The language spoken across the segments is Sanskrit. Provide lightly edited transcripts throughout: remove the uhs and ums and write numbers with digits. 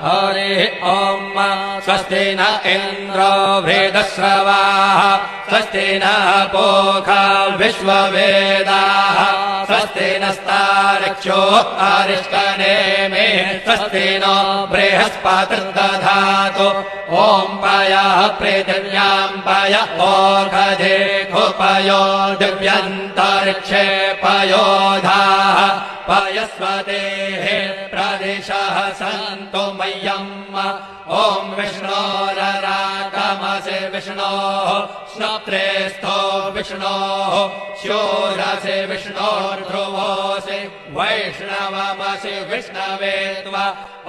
हरिः ॐ स्वस्ति न इन्द्रो वृद्धश्रवाः स्वस्ति न पूषा विश्ववेदाः स्वस्ति नस्तार्क्ष्यो अरिष्टनेमिः स्वस्ति नो बृहस्पतिर्दधातु ॐ पयः पृथिव्यां पय ओषधेऽपयो दिव्यन्तरिक्षे पयोधाः पयस्वतेः प्रदिशः सन्तु मह्यम् ॐ विष्णोररागमसि विष्णोः श्रोत्रेस्थो विष्णोः शूरसि विष्णोर्ध्रुवोऽसि वैष्णवमसि विष्णवे त्वा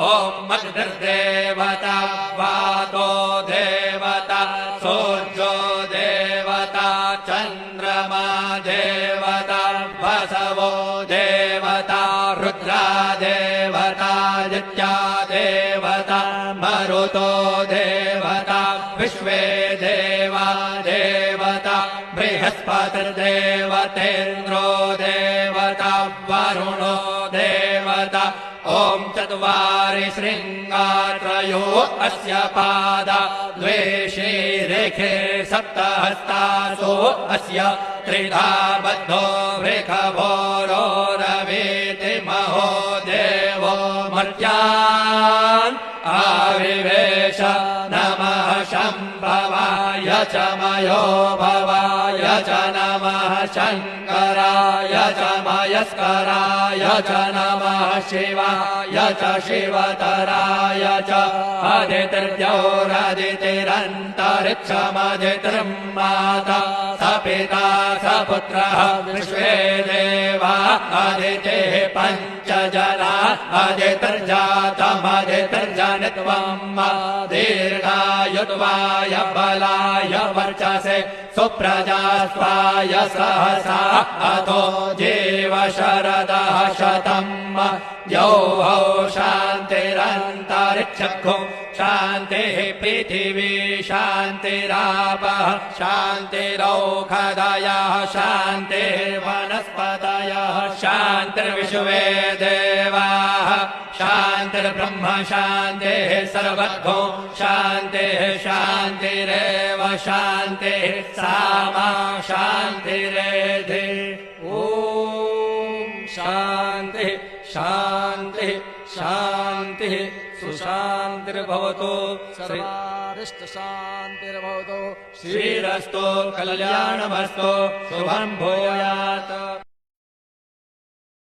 ॐ अग्निर्देवता वातो देवता सूर्यो देवता चन्द्रमा देवता वसवो देवता रुद्रा देवता नित्या देवता मरुतो देवता विश्वे देवा देवता बृहस्पतिर्देवतेन्द्रो देवता वरुणो देवता ॐ चत्वारि शृङ्गात्रयो अस्य पादा द्वे शीरेखे सप्तहस्तासो अस्य त्रिधा बद्धो वृषभोरोरवीति महो देवो मर्त्यान् आविवेश नमः शम्भवाय च मयो भवाय च नमः शङ्कराय च मयस्कराय च नमः शिवाय च शिवतराय च अदितिर्द्यौरदितिरन्तरिक्षमदितिर्माता स पिता स पुत्रः विश्वे देवा अदितिः पञ्च जना अदितिर्जातमदितिर्जनित्वम् दीर्घायुत्वाय बलाय वर्चसे सुप्रजास्वाय सहसा अतो जीव शरदः शतम् यौः शान्तिरन्तरिक्षो शान्तिः पृथिवी शान्तिरापः शान्तिरौषधयः शान्तिर्वनस्पतयः शान्तिर्विश्वे देवाः शान्तिर्ब्रह्म शान्तिः सर्वतो शान्तिः शान्तिरेव शान्तिः सामा शान्तिरेधि ॐ शान्तिः शान्तिः शान्तिः सुशान्तिर्भवतु सर्वारिष्टशान्तिर्भवतु श्रीरस्तु कल्याणमस्तु शुभं भूयात्।